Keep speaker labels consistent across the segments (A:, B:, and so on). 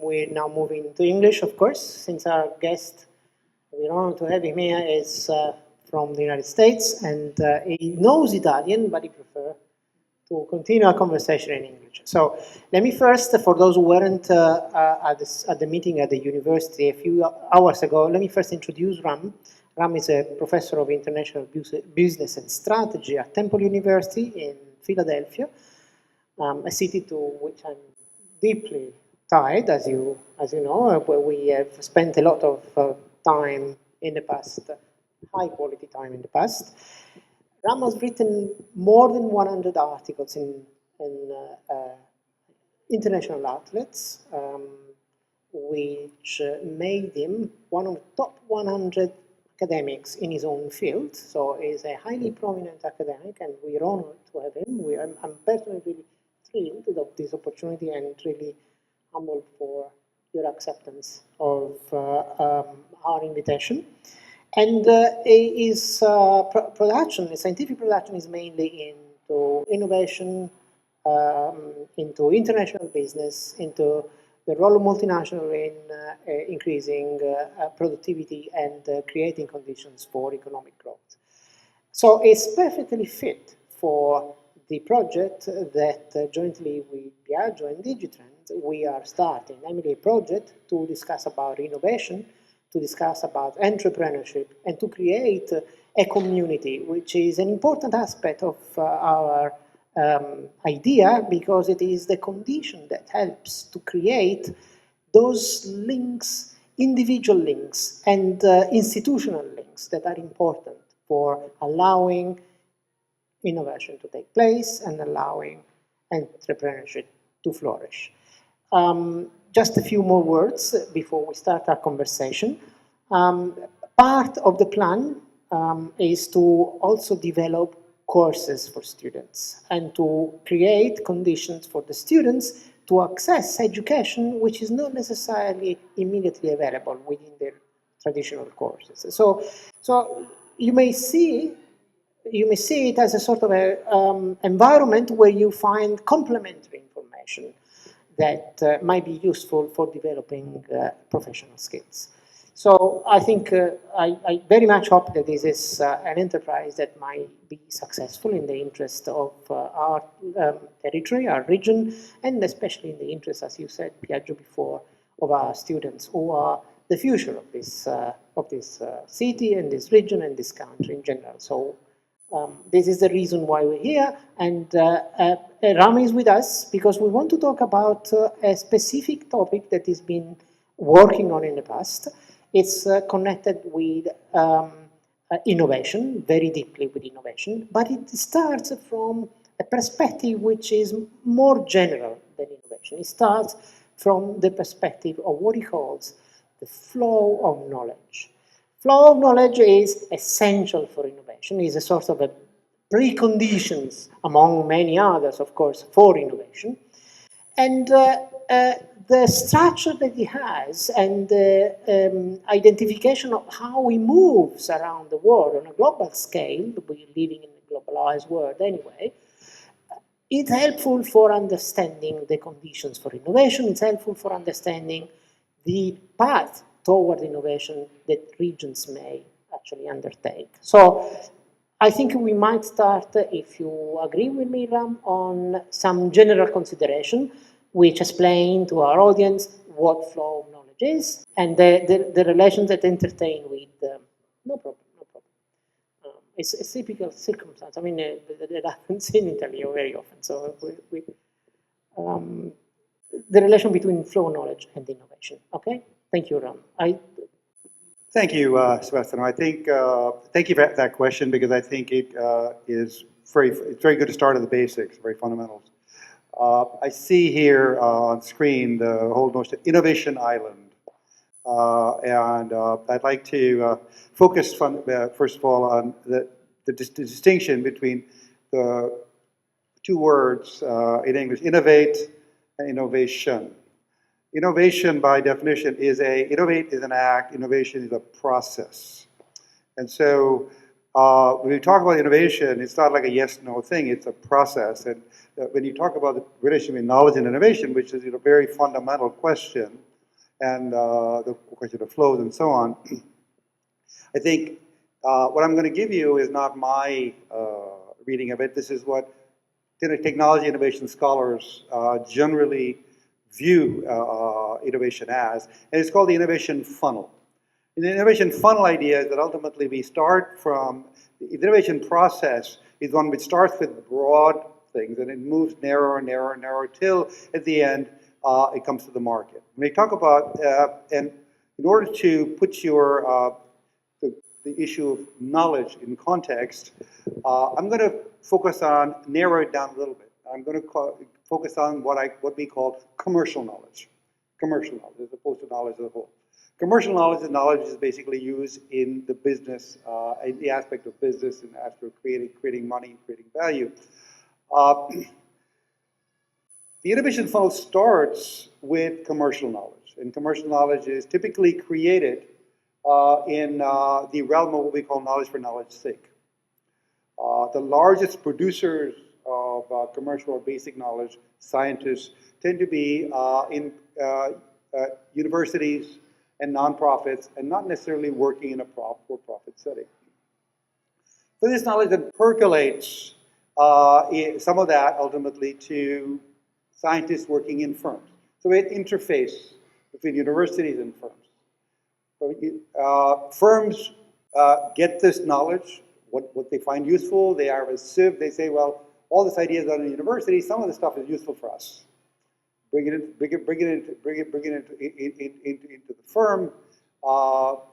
A: we're now moving to English, of course, since our guest, we're honored to have him here, is from the United States, and he knows Italian, but he prefers to continue our conversation in English. So let me first, for those who weren't at the meeting at the university a few hours ago, let me first introduce Ram. Ram is a professor of international business and strategy at Temple University in Philadelphia, a city to which I'm deeply tied, as you know, where we have spent a lot of time in the past, high quality time in the past. Ram has written more than 100 articles in international outlets, which made him one of the top 100 academics in his own field. So he's a highly prominent academic, and we're honored to have him. I'm personally really thrilled of this opportunity and really humbled for your acceptance of our invitation. And his scientific production is mainly into innovation, into international business, into the role of multinational in increasing productivity and creating conditions for economic growth. So it's perfectly fit for the project that jointly with Biagio and Digitrend we are starting, namely a project to discuss about innovation, to discuss about entrepreneurship, and to create a community, which is an important aspect of our idea, because it is the condition that helps to create those links, individual links, and institutional links that are important for allowing innovation to take place and allowing entrepreneurship to flourish. Just a few more words before we start our conversation. Part of the plan is to also develop courses for students and to create conditions for the students to access education which is not necessarily immediately available within their traditional courses. So you may see it as a sort of a environment where you find complementary information that might be useful for developing professional skills. So I think I very much hope that this is an enterprise that might be successful in the interest of our territory, our region, and especially in the interest, as you said, Biagio, before, of our students who are the future of this city and this region and this country in general. So this is the reason why we're here, and Ram is with us because we want to talk about a specific topic that he's been working on in the past. It's connected with innovation, very deeply with innovation, but it starts from a perspective which is more general than innovation. It starts from the perspective of what he calls the flow of knowledge. Flow of knowledge is essential for innovation, is a sort of a preconditions, among many others, of course, for innovation. And the structure that he has and the identification of how he moves around the world on a global scale, we're living in a globalized world anyway, it's helpful for understanding the conditions for innovation, it's helpful for understanding the path toward innovation that regions may actually undertake. So I think we might start, if you agree with me, Ram, on some general consideration which explain to our audience what flow of knowledge is and the relations that entertain with no problem. It's a typical circumstance. I mean, it happens in Italy very often. So the relation between flow of knowledge and innovation. Okay, thank you, Ram.
B: Thank you, Sebastiano. I think thank you for that question, because I think it is it's very good to start at the basics, very fundamentals. I see here on screen the whole notion of Innovation Island, and I'd like to focus first of all on the distinction between the two words in English: innovate and innovation. Innovation, by definition, innovate is an act, innovation is a process. And so when we talk about innovation, it's not like a yes-no thing, it's a process. And when you talk about the relation between knowledge and innovation, which is a very fundamental question, and the question of flows and so on. I think what I'm going to give you is not my reading of it. This is what technology innovation scholars generally view innovation as, and it's called the innovation funnel. And the innovation funnel idea is that ultimately we start from, the innovation process is one which starts with broad things and it moves narrower and narrower and narrower till at the end it comes to the market. When we talk about, and in order to put your, the issue of knowledge in context, I'm going to focus on, narrow it down a little bit. I'm going to focus on what we call commercial knowledge. Commercial knowledge as opposed to knowledge as a whole. Commercial knowledge is basically used in the business, in the aspect of business and after creating money, creating value. The innovation funnel starts with commercial knowledge, and commercial knowledge is typically created in the realm of what we call knowledge for knowledge's sake. The largest producers of commercial or basic knowledge, scientists, tend to be in universities and nonprofits, and not necessarily working in a for-profit setting. So this knowledge then percolates some of that ultimately to scientists working in firms. So we have interface between universities and firms. So, firms get this knowledge, what they find useful. They are a sieve. They say, well, all this idea is done in university. Some of the stuff is useful for us. Bring it into the firm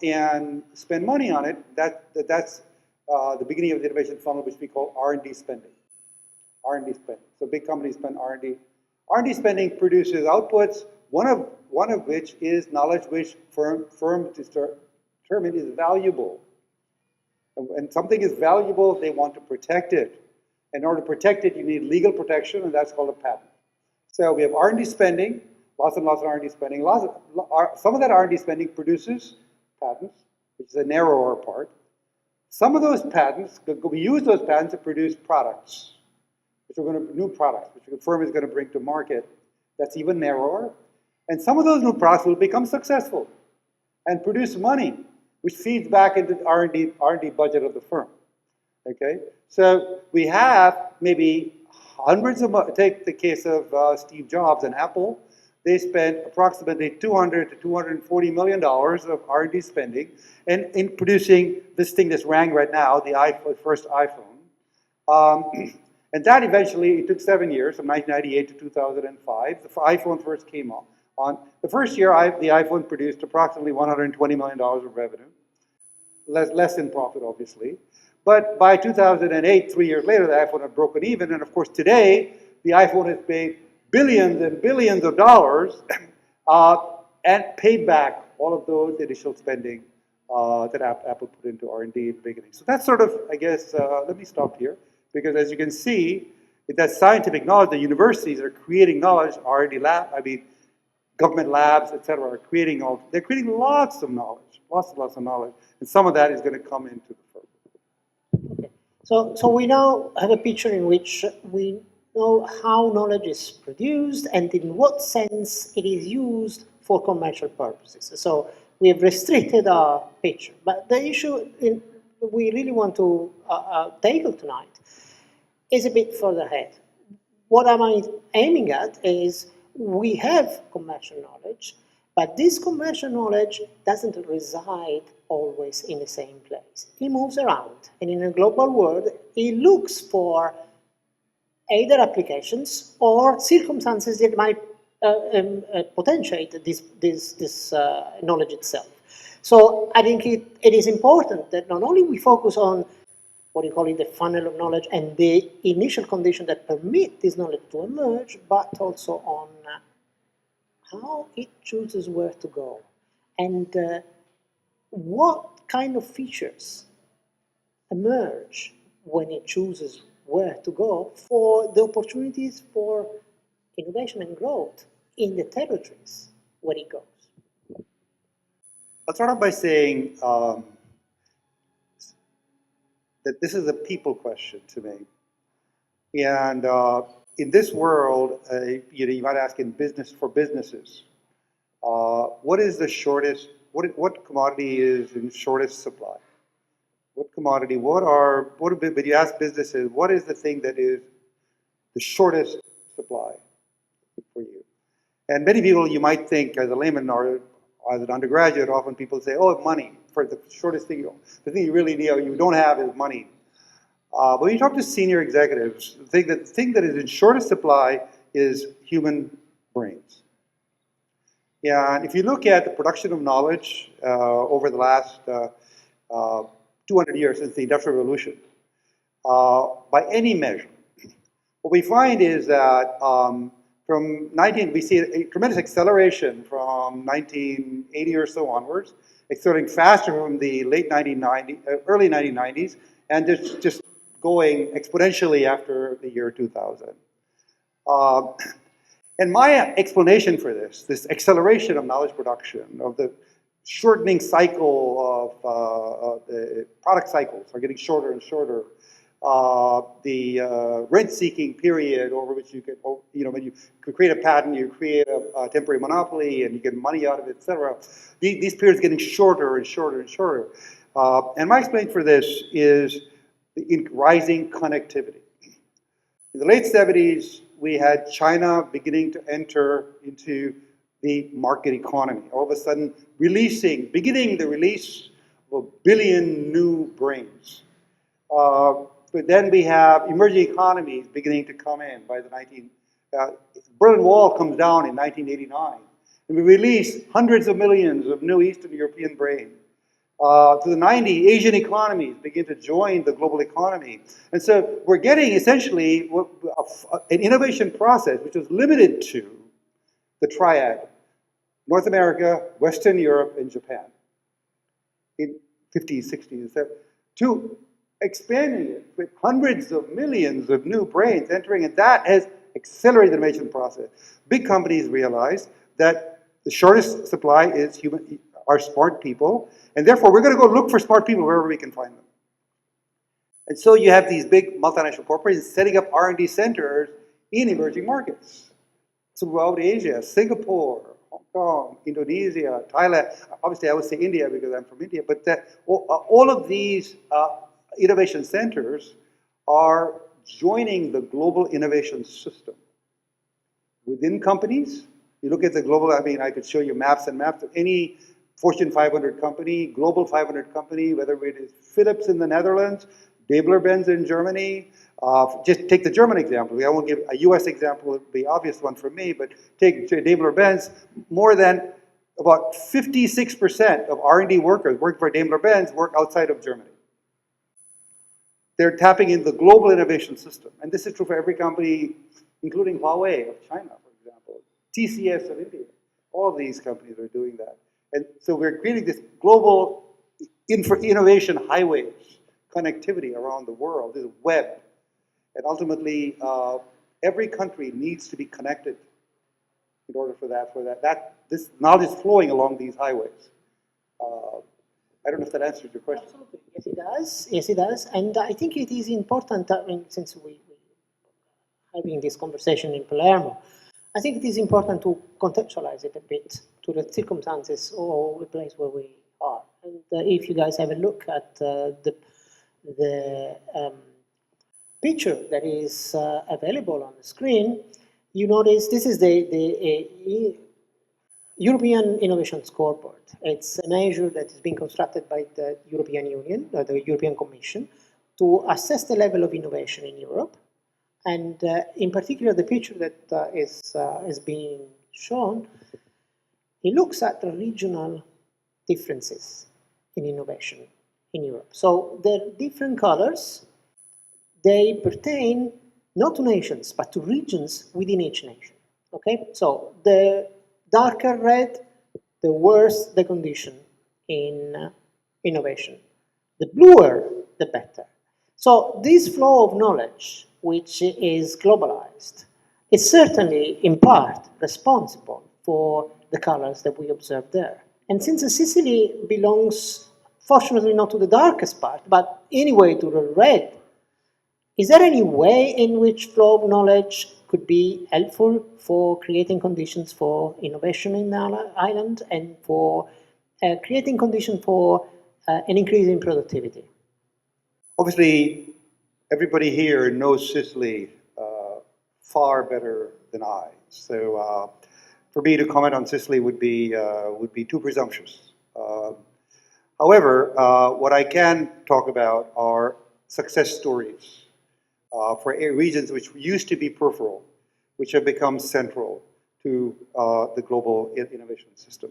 B: and spend money on it. That's the beginning of the innovation funnel, which we call R&D spending. R&D spending. So big companies spend R&D. R&D spending produces outputs. One of which is knowledge which firms determine is valuable. And when something is valuable, they want to protect it. In order to protect it, you need legal protection, and that's called a patent. So we have R&D spending, lots and lots of R&D spending. Some of that R&D spending produces patents, which is a narrower part. Some of those patents, we use those patents to produce products, new products, which the firm is going to bring to market. That's even narrower. And some of those new products will become successful and produce money, which feeds back into the R&D budget of the firm. Okay, so we have maybe hundreds of, take the case of Steve Jobs and Apple. They spent approximately $200 to $240 million of R&D spending in producing this thing that's rang right now, the first iPhone. And that eventually, it took 7 years, from 1998 to 2005. The iPhone first came on. The first year, the iPhone produced approximately $120 million of revenue, less in profit, obviously. But by 2008, 3 years later, the iPhone had broken even. And of course, today, the iPhone has paid billions and billions of dollars and paid back all of those initial spending that Apple put into R&D in the beginning. So that's sort of, I guess, let me stop here. Because as you can see, that scientific knowledge, the universities are creating knowledge, R&D government labs, et cetera, they're creating lots of knowledge, lots and lots of knowledge. And some of that is going to come into the firm.
A: Okay. So we now have a picture in which we know how knowledge is produced and in what sense it is used for commercial purposes. So we have restricted our picture. But the issue we really want to tackle tonight is a bit further ahead. What am I aiming at is we have commercial knowledge, but this commercial knowledge doesn't reside always in the same place. It moves around, and in a global world, it looks for either applications or circumstances that might potentiate this knowledge itself. So I think it is important that not only we focus on what you call it the funnel of knowledge and the initial conditions that permit this knowledge to emerge, but also on how it chooses where to go and what kind of features emerge when it chooses where to go for the opportunities for innovation and growth in the territories where it goes.
B: I'll start off by saying that this is a people question to me. And in this world, you might ask in business for businesses, What is the shortest, what commodity is in shortest supply? What commodity, when you ask businesses, what is the thing that is the shortest supply for you? And many people, you might think, as a layman or as an undergraduate, often people say, oh, money, for the shortest thing, the thing you really need, you don't have is money. But when you talk to senior executives, the thing that is in shortest supply is human brains. Yeah, and if you look at the production of knowledge over the last 200 years since the Industrial Revolution, by any measure, what we find is that we see a tremendous acceleration from 1980 or so onwards, accelerating faster from the early 1990s, and just going exponentially after the year 2000. And my explanation for this acceleration of knowledge production, of the shortening cycle of the product cycles are getting shorter and shorter, the rent-seeking period over which you can, when you create a patent, you create a temporary monopoly and you get money out of it, etc. These periods are getting shorter and shorter and shorter. And my explanation for this is the rising connectivity. In the late 70s, we had China beginning to enter into the market economy. All of a sudden, beginning the release of 1 billion new brains. But then we have emerging economies beginning to come in by the Berlin Wall comes down in 1989. And we release hundreds of millions of new Eastern European brains. To the 90s, Asian economies begin to join the global economy. And so we're getting essentially an innovation process which was limited to the triad, North America, Western Europe, and Japan, in 50s, 60s, 70s, to expanding it with hundreds of millions of new brains entering, and that has accelerated the innovation process. Big companies realize that the shortest supply are smart people, and therefore we're going to go look for smart people wherever we can find them. And so you have these big multinational corporations setting up R&D centers in emerging markets throughout Asia, Singapore, Hong Kong, Indonesia, Thailand. Obviously, I would say India because I'm from India, but all of these innovation centers are joining the global innovation system. Within companies, you look at the global, I could show you maps and maps of any Fortune 500 company, Global 500 company, whether it is Philips in the Netherlands, Daimler-Benz in Germany. Just take the German example. I won't give a US example, it would be the obvious one for me, but take Daimler-Benz. More than about 56% of R&D workers working for Daimler-Benz work outside of Germany. They're tapping into the global innovation system. And this is true for every company, including Huawei of China, for example, TCS of India. All of these companies are doing that. And so we're creating this global innovation highways, connectivity around the world, this web. And ultimately, every country needs to be connected in order for that. This knowledge is flowing along these highways. I don't know if that answers your question.
A: Absolutely. Yes, it does. Yes, it does. And I think it is important, since we're having this conversation in Palermo, I think it is important to contextualize it a bit to the circumstances or the place where we are. And if you guys have a look at the picture that is available on the screen, you notice this is the European Innovation Scoreboard. It's a measure that is being constructed by the European Union, the European Commission, to assess the level of innovation in Europe. And in particular, the picture that is being shown, it looks at the regional differences in innovation in Europe. So the different colors, they pertain not to nations, but to regions within each nation. Okay, so the darker red, the worse the condition in innovation. The bluer, the better. So this flow of knowledge, which is globalized, is certainly in part responsible for the colors that we observe there. And since Sicily belongs, fortunately not to the darkest part, but anyway to the red Is there any way in which flow of knowledge could be helpful for creating conditions for innovation in the island and for creating conditions for an increase in productivity?
B: Obviously, everybody here knows Sicily far better than I. So for me to comment on Sicily would be too presumptuous. However, what I can talk about are success stories for regions which used to be peripheral, which have become central to the global innovation system.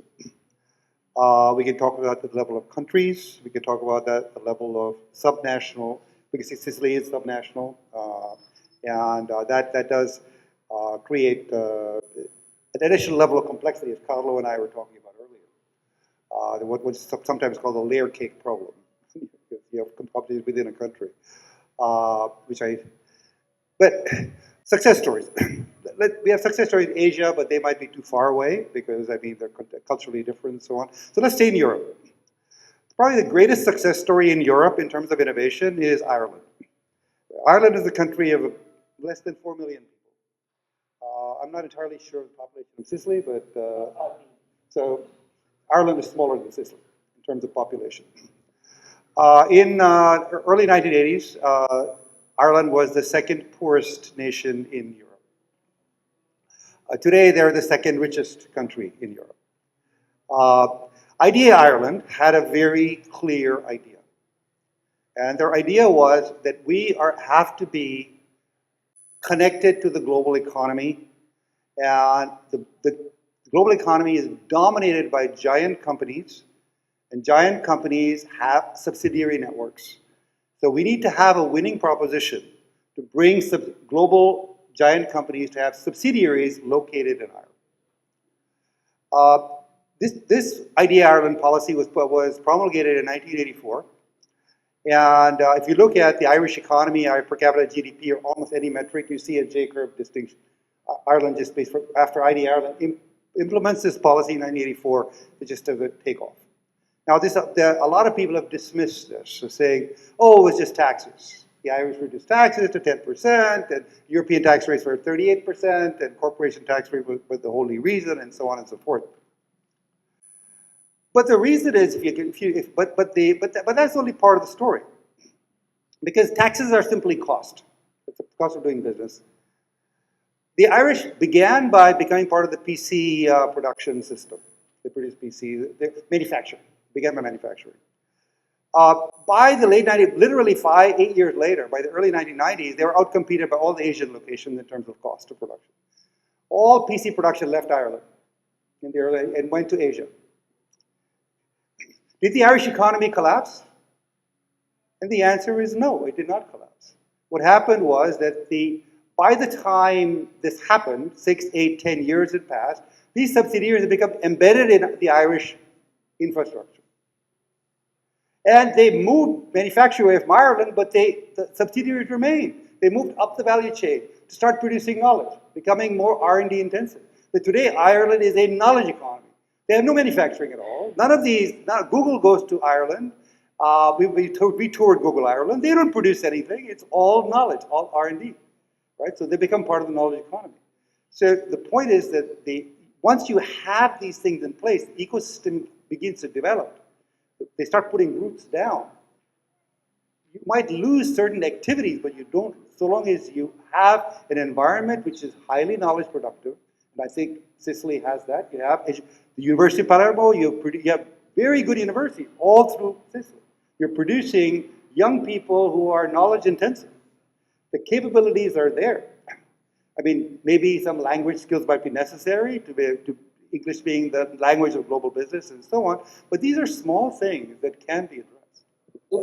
B: We can talk about the level of countries. We can talk about the level of subnational, because Sicily is subnational, and that does create an additional level of complexity, as Carlo and I were talking about earlier. What's sometimes called the layer cake problem. You have companies within a country, but success stories. We have success stories in Asia, but they might be too far away because, I mean, they're culturally different and so on. So let's stay in Europe. Probably the greatest success story in Europe in terms of innovation is Ireland. Ireland is a country of less than 4 million people. I'm not entirely sure of the population of Sicily, but so Ireland is smaller than Sicily in terms of population. In early 1980s, Ireland was the second poorest nation in Europe. Today, they're the second richest country in Europe. Idea Ireland had a very clear idea. And their idea was that we have to be connected to the global economy. And the global economy is dominated by giant companies. And giant companies have subsidiary networks. So we need to have a winning proposition to bring global giant companies to have subsidiaries located in Ireland. This Idea Ireland policy was promulgated in 1984. And if you look at the Irish economy, our per capita GDP, or almost any metric, you see a J-curve distinction. Ireland just after Idea Ireland implements this policy in 1984, it just does a takeoff. Now, a lot of people have dismissed this, so saying, oh, it was just taxes. The Irish reduced taxes to 10%, and European tax rates were 38%, and corporation tax rate was the only reason, and so on and so forth. But the reason is, but that's only part of the story, because taxes are simply cost. It's the cost of doing business. The Irish began by becoming part of the PC production system. They produced PCs, manufacturing. Began by manufacturing. By the late 90s, literally 8 years later, by the early 1990s, they were outcompeted by all the Asian locations in terms of cost of production. All PC production left Ireland in the early and went to Asia. Did the Irish economy collapse? And the answer is no, it did not collapse. What happened was that by the time this happened, 6, 8, 10 years had passed, these subsidiaries had become embedded in the Irish infrastructure. And they moved manufacturing away from Ireland, but the subsidiaries remained. They moved up the value chain to start producing knowledge, becoming more R&D intensive. But today, Ireland is a knowledge economy. They have no manufacturing at all. None of these, Google goes to Ireland. We toured Google Ireland. They don't produce anything. It's all knowledge, all R&D, right? So they become part of the knowledge economy. So the point is that once you have these things in place, the ecosystem begins to develop. They start putting roots down. You might lose certain activities, but you don't, so long as you have an environment which is highly knowledge productive, and I think Sicily has that. You have the University of Palermo, you have very good universities all through Sicily. You're producing young people who are knowledge intensive. The capabilities are there. I mean, maybe some language skills might be necessary to English being the language of global business and so on, but these are small things that can be addressed.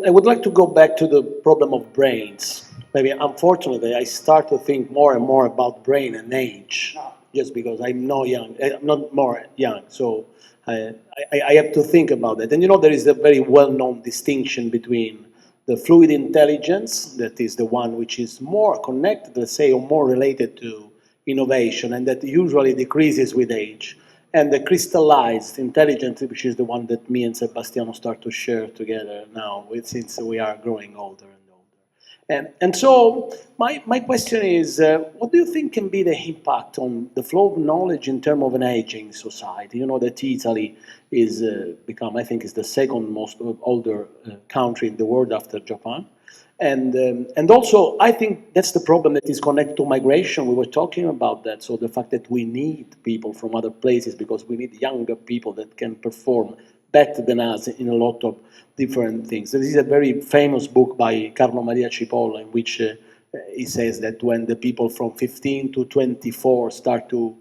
C: I would like to go back to the problem of brains. Maybe, unfortunately, I start to think more and more about brain and age, just because I'm not more young, so I have to think about that. And there is a very well-known distinction between the fluid intelligence, that is the one which is more connected, let's say, or more related to innovation, and that usually decreases with age, and the crystallized intelligence, which is the one that me and Sebastiano start to share together now, since we are growing older and older. And so my question is, what do you think can be the impact on the flow of knowledge in terms of an aging society? You know that Italy is become, I think, is the second most older country in the world after Japan. And also, I think that's the problem that is connected to migration. We were talking about that. So the fact that we need people from other places because we need younger people that can perform better than us in a lot of different things. This is a very famous book by Carlo Maria Cipolla in which he says that when the people from 15 to 24 start to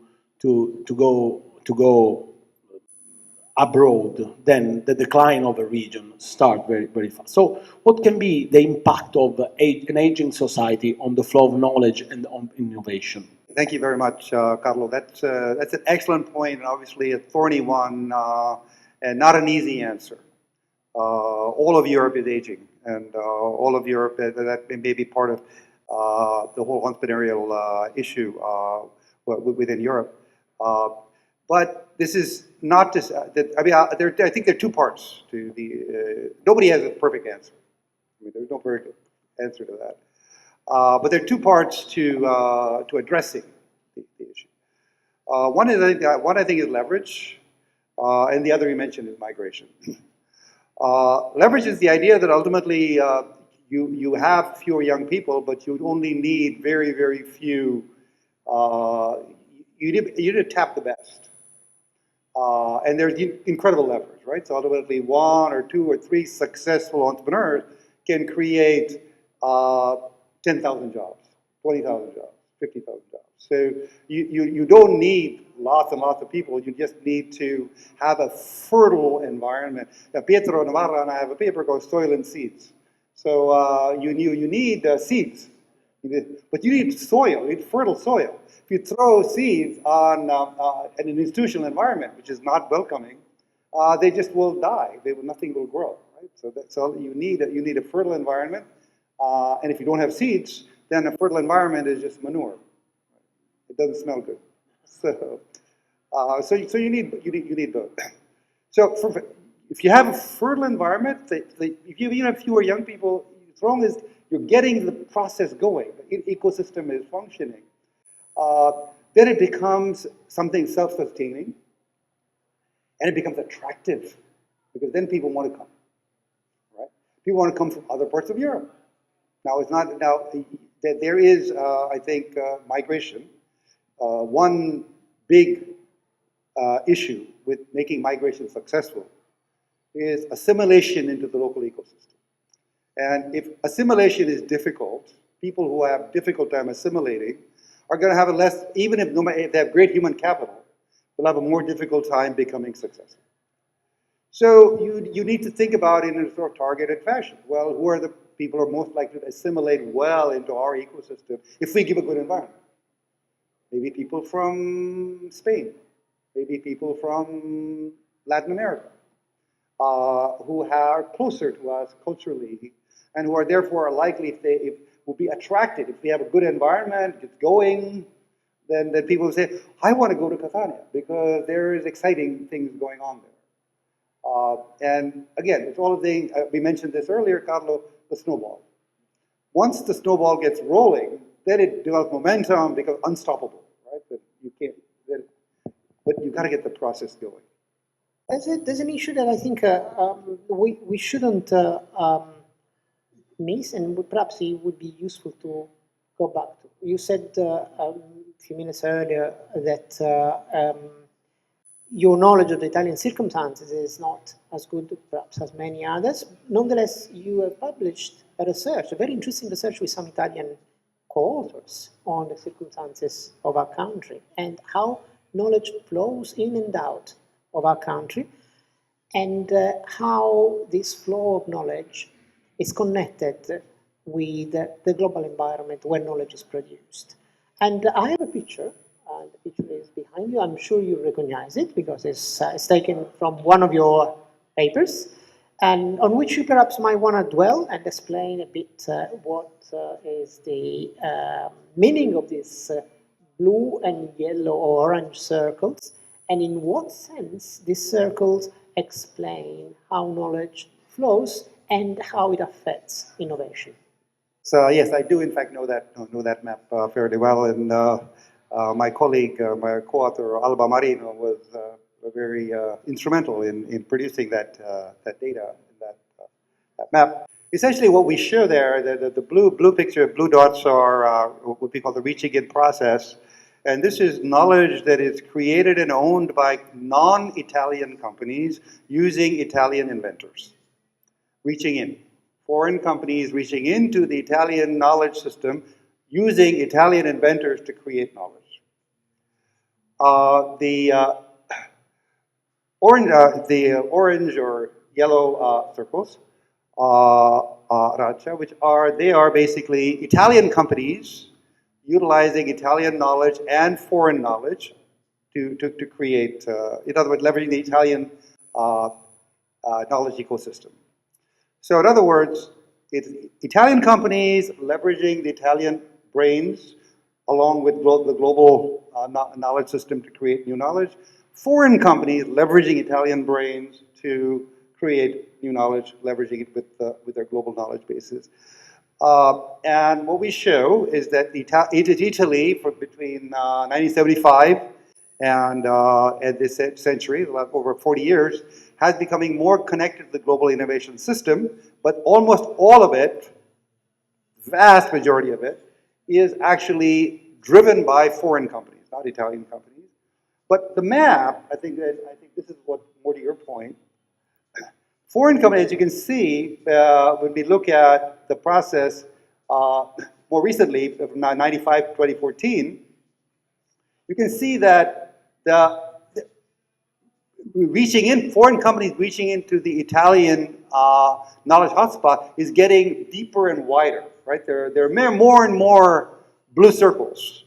C: go abroad, then the decline of a region starts very, very fast. So what can be the impact of an aging society on the flow of knowledge and on innovation?
B: Thank you very much, Carlo. That's an excellent point, and obviously a thorny one, and not an easy answer. All of Europe is aging, and all of Europe, that may be part of the whole entrepreneurial issue within Europe. But this is not just, I mean, I think there are two parts to the, nobody has a perfect answer. I mean, there's no perfect answer to that. But there are two parts to addressing the issue. One I think is leverage, and the other you mentioned is migration. Leverage is the idea that ultimately you have fewer young people, but you only need very, very few. You need to tap the best. And there's incredible leverage, right? So ultimately, one or two or three successful entrepreneurs can create 10,000 jobs, 20,000 jobs, 50,000 jobs. So you don't need lots and lots of people. You just need to have a fertile environment. Now, Pietro Navarra and I have a paper called Soil and Seeds. So you need seeds, but you need soil. You need fertile soil. If you throw seeds on an institutional environment, which is not welcoming, they just will die. Nothing will grow. Right? So that's all you need. You need a fertile environment, and if you don't have seeds, then a fertile environment is just manure. It doesn't smell good. So you need both. So if you have a fertile environment, if you even have fewer young people, as long as you're getting the process going, the ecosystem is functioning. Then it becomes something self-sustaining, and it becomes attractive, because then people want to come, right? People want to come from other parts of Europe. Now, there is, I think, migration. One big issue with making migration successful is assimilation into the local ecosystem. And if assimilation is difficult, people who have difficult time assimilating are going to have even if they have great human capital, they'll have a more difficult time becoming successful. So you need to think about it in a sort of targeted fashion. Well, who are the people who are most likely to assimilate well into our ecosystem if we give a good environment? Maybe people from Spain, maybe people from Latin America, who are closer to us culturally, and who are therefore likely, will be attracted. If we have a good environment, it's going, then people will say, I want to go to Catania because there is exciting things going on there. And again, it's all of the, we mentioned this earlier, Carlo, the snowball. Once the snowball gets rolling, then it develops momentum, becomes unstoppable, right? But you can't, but you've got to get the process going.
A: There's an issue that I think we shouldn't miss, and perhaps it would be useful to go back to. You said a few minutes earlier that your knowledge of the Italian circumstances is not as good, perhaps, as many others. Nonetheless, you have published a research, a very interesting research with some Italian co-authors on the circumstances of our country and how knowledge flows in and out of our country, and how this flow of knowledge is connected with the global environment where knowledge is produced. And I have a picture, the picture is behind you. I'm sure you recognize it because it's taken from one of your papers, and on which you perhaps might want to dwell and explain a bit what is the meaning of these blue and yellow or orange circles, and in what sense these circles explain how knowledge flows and how it affects innovation.
B: So yes, I do in fact know that map fairly well, and my colleague, my co-author Alba Marino, was very instrumental in producing that data, that map. Essentially, what we show there, the blue picture, blue dots are what we call the reaching in process, and this is knowledge that is created and owned by non-Italian companies using Italian inventors. Reaching in. Foreign companies reaching into the Italian knowledge system using Italian inventors to create knowledge. The orange or yellow circles, Raja, they are basically Italian companies utilizing Italian knowledge and foreign knowledge to create, in other words, leveraging the Italian knowledge ecosystem. So in other words, it's Italian companies leveraging the Italian brains along with the global knowledge system to create new knowledge. Foreign companies leveraging Italian brains to create new knowledge, leveraging it with their global knowledge bases. And what we show is that Italy, between 1975 and this century, over 40 years, has becoming more connected to the global innovation system, but almost all of it, vast majority of it, is actually driven by foreign companies, not Italian companies. But the map, I think this is what, more to your point, foreign companies, as you can see, when we look at the process more recently, from 95 to 2014, you can see that foreign companies reaching into the Italian knowledge hotspot is getting deeper and wider, right? There are more and more blue circles.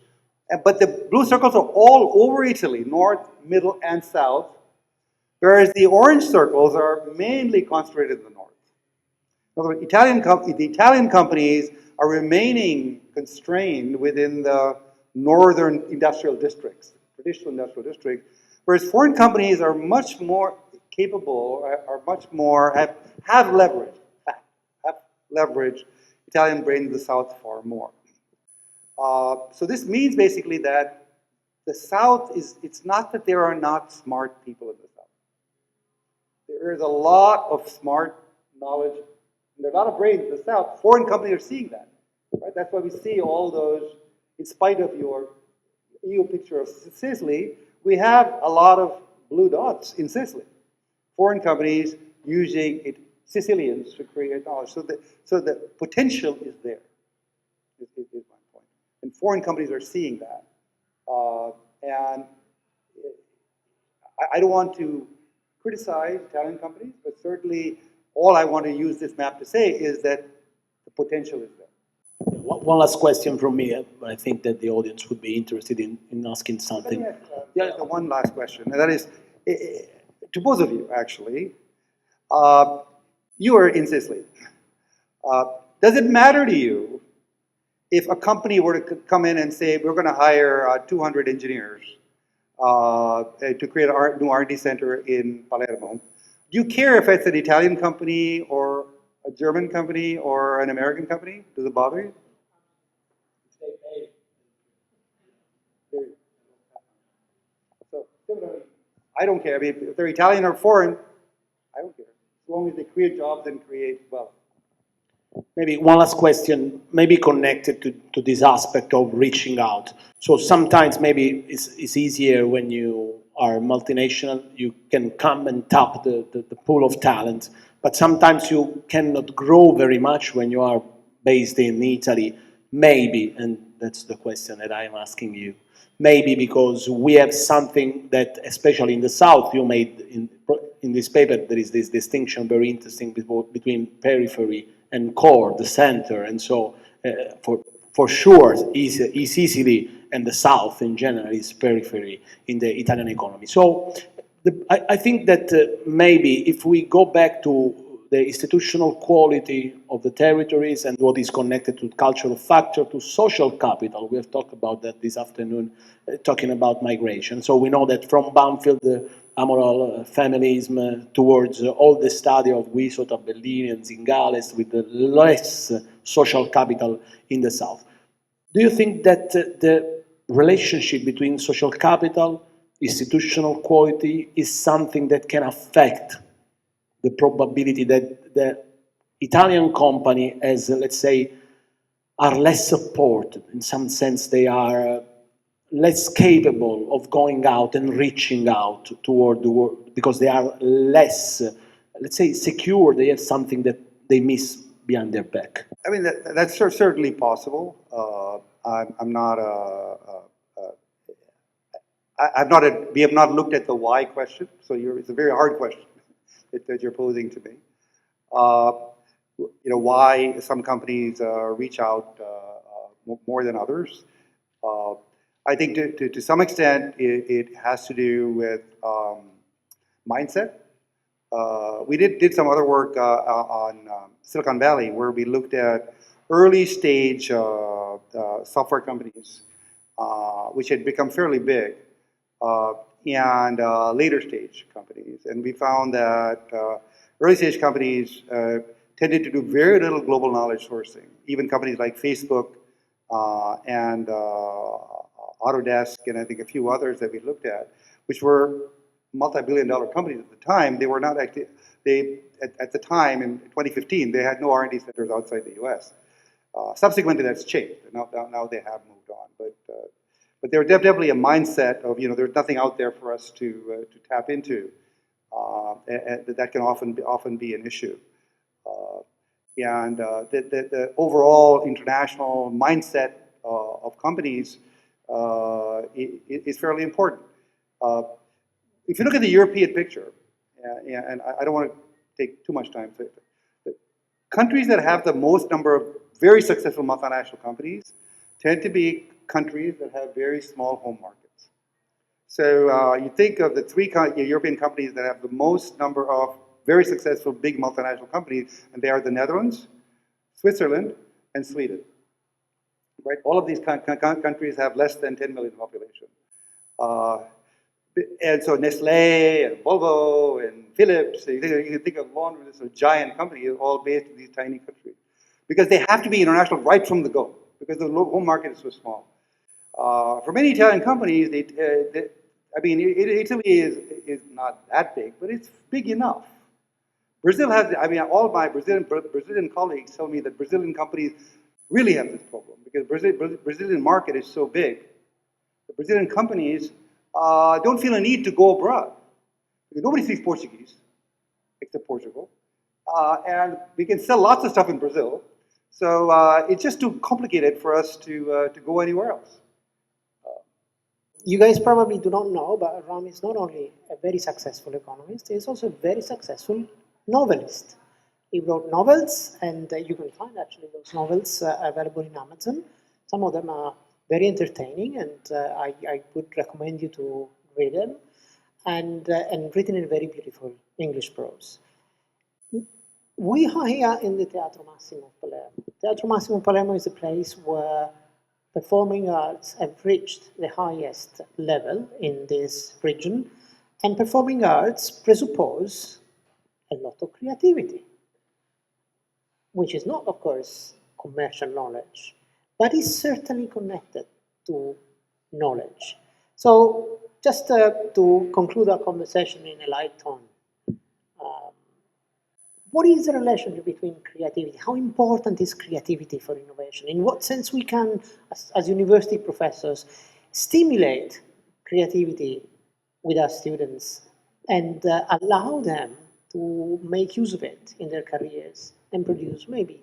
B: But the blue circles are all over Italy, north, middle, and south, whereas the orange circles are mainly concentrated in the north. In other words, the Italian companies are remaining constrained within the northern industrial districts, traditional industrial districts, whereas foreign companies are much more capable, have leveraged Italian brain in the south far more. So this means basically that the South it's not that there are not smart people in the South. There is a lot of smart knowledge, and there are a lot of brains in the South. Foreign companies are seeing that, right? That's why we see all those, in spite of your EU picture of Sicily, we have a lot of blue dots in Sicily. Foreign companies using Sicilians to create knowledge. So the potential is there, is my point. And foreign companies are seeing that. And I don't want to criticize Italian companies, but certainly all I want to use this map to say is that the potential is there.
C: One last question from me. I think that the audience would be interested in asking something.
B: One last question, and that is to both of you, actually. You are in Sicily. Does it matter to you if a company were to come in and say, we're going to hire 200 engineers to create a new R&D center in Palermo? Do you care if it's an Italian company or a German company or an American company? Does it bother you? So I don't care. I mean, if they're Italian or foreign, I don't care. As long as they create jobs and create wealth.
C: Maybe one last question, maybe connected to this aspect of reaching out. So sometimes maybe it's easier when you are multinational, you can come and tap the pool of talent, but sometimes you cannot grow very much when you are based in Italy, maybe, and that's the question that I'm asking you, maybe because we have something that, especially in the South, you made in this paper, there is this distinction very interesting between periphery and core, the center, and so for sure, Sicily and the South in general is periphery in the Italian economy. So I think that maybe if we go back to the institutional quality of the territories and what is connected to cultural factor, to social capital, we have talked about that this afternoon, talking about migration. So we know that from Banfield, amoral feminism towards all the study of Guiso, Tabellini, and Zingales with the less social capital in the South. Do you think that the relationship between social capital, institutional quality is something that can affect the probability that the Italian company, as let's say, are less supported? In some sense, they are less capable of going out and reaching out toward the world because they are less, let's say, secure. They have something that they miss behind their back.
B: I mean, that's certainly possible. I'm not we have not looked at the why question, so it's a very hard question that you're posing to me. Why some companies reach out more than others. I think to some extent it has to do with mindset. We did some other work on Silicon Valley where we looked at early stage software companies which had become fairly big and later stage companies. And we found that early stage companies tended to do very little global knowledge sourcing. Even companies like Facebook and Autodesk and I think a few others that we looked at, which were multi-billion-dollar companies at the time, they were not actually, at the time in 2015, they had no R&D centers outside the US. Subsequently, that's changed. Now they have moved on. But there was definitely a mindset of, there's nothing out there for us to tap into. And that can often be an issue. The overall international mindset of companies is fairly important. If you look at the European picture, and I don't want to take too much time, the countries that have the most number of very successful multinational companies tend to be countries that have very small home markets. So you think of the three European companies that have the most number of very successful big multinational companies, and they are the Netherlands, Switzerland, and Sweden. Right? All of these countries have less than 10 million population. And so Nestle and Volvo and Philips, you can think of one list of giant companies all based in these tiny countries. Because they have to be international right from the go, because the home market is so small. For many Italian companies, Italy is not that big, but it's big enough. Brazil has, all my Brazilian colleagues tell me that Brazilian companies really have this problem, because Brazilian market is so big. The Brazilian companies don't feel a need to go abroad. Because nobody speaks Portuguese, except Portugal. And we can sell lots of stuff in Brazil. So it's just too complicated for us to go anywhere else.
A: You guys probably do not know, but Ram is not only a very successful economist, he's also a very successful novelist. He wrote novels, and you can find actually those novels available in Amazon. Some of them are very entertaining, and I would recommend you to read them, and written in very beautiful English prose. We are here in the Teatro Massimo of Palermo. Teatro Massimo of Palermo is a place where performing arts have reached the highest level in this region, and performing arts presuppose a lot of creativity, which is not, of course, commercial knowledge, but is certainly connected to knowledge. So just to conclude our conversation in a light tone, what is the relationship between creativity? How important is creativity for innovation? In what sense we can, as university professors, stimulate creativity with our students and allow them to make use of it in their careers and produce maybe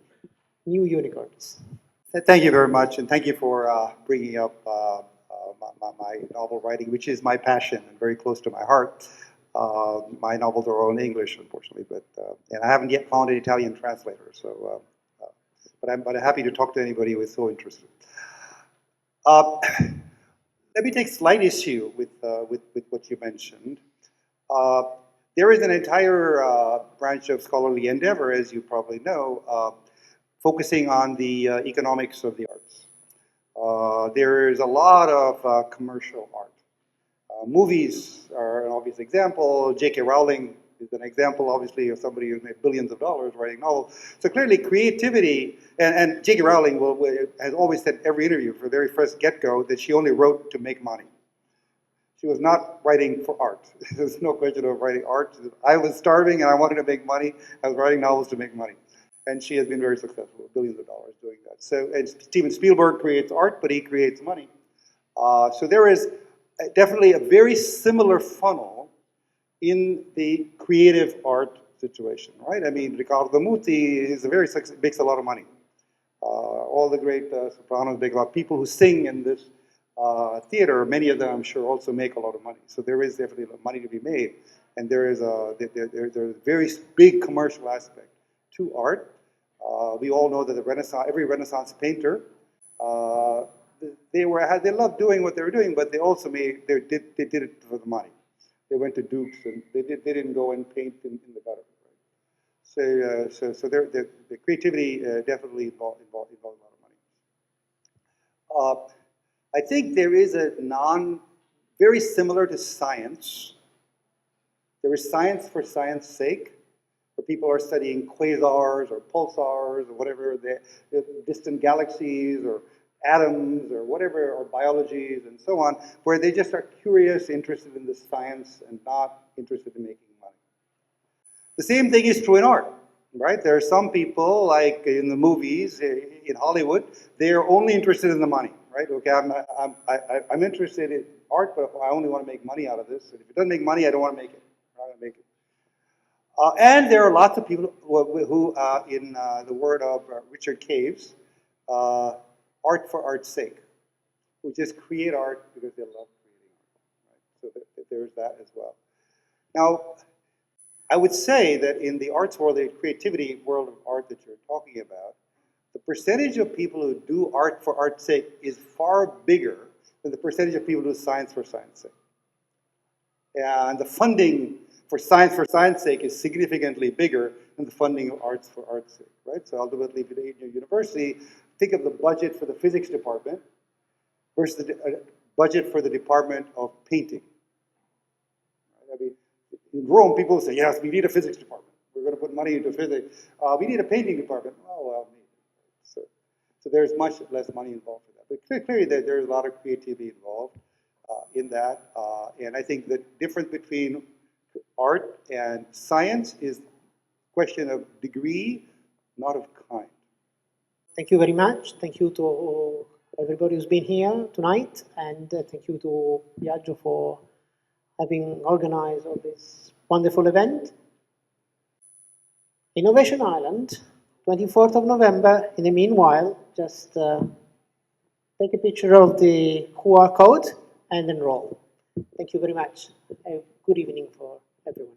A: new unicorns?
B: Thank you very much, and thank you for bringing up my novel writing, which is my passion and very close to my heart. My novels are all in English, unfortunately, and I haven't yet found an Italian translator. So, but I'm happy to talk to anybody who is so interested. Let me take slight issue with what you mentioned. There is an entire branch of scholarly endeavor, as you probably know, focusing on the economics of the arts. There is a lot of commercial art. Movies are an obvious example. J.K. Rowling is an example, obviously, of somebody who's made billions of dollars writing novels. So clearly creativity, and J.K. Rowling has always said in every interview from the very first get-go that she only wrote to make money. She was not writing for art. There's no question of writing art. I was starving and I wanted to make money. I was writing novels to make money. And she has been very successful, billions of dollars doing that. So, and Steven Spielberg creates art, but he creates money. So there is definitely a very similar funnel in the creative art situation, right? I mean, Riccardo Muti is makes a lot of money. All the great sopranos make a lot. People who sing in this theater, many of them, I'm sure, also make a lot of money. So there is definitely money to be made, and there's a very big commercial aspect to art. We all know that every Renaissance painter, they loved doing what they were doing, but they also did it for the money. They went to dukes, and they didn't go and paint in the gutter. Right? So the creativity definitely involves a lot of money. I think there is very similar to science. There is science for science sake, where people are studying quasars or pulsars or whatever, the distant galaxies or atoms or whatever, or biologies and so on, where they just are curious, interested in the science and not interested in making money. The same thing is true in art, right? There are some people, like in the movies, in Hollywood, they are only interested in the money, right? Okay, I'm interested in art, but I only want to make money out of this. And if it doesn't make money, I don't want to make it. I'm not going to make it. And there are lots of people who in the word of Richard Caves, art for art's sake, who just create art because they love creating art. Right? So there's that as well. Now, I would say that in the arts world, the creativity world of art that you're talking about, the percentage of people who do art for art's sake is far bigger than the percentage of people who do science for science sake. And the funding for science sake is significantly bigger than the funding of arts for art's sake, right? So ultimately, if you're at your university, think of the budget for the physics department versus the budget for the department of painting. Right? I mean, in Rome, people say, yes, we need a physics department. We're going to put money into physics. We need a painting department. Oh, well, maybe. So there's much less money involved for that. But clearly, there's a lot of creativity involved in that. And I think the difference between art and science is a question of degree, not of kind.
A: Thank you very much. Thank you to everybody who's been here tonight, and thank you to Biagio for having organized all this wonderful event. Innovation Island, 24th of November. In the meanwhile, just take a picture of the QR code and enroll. Thank you very much. A good evening for everyone.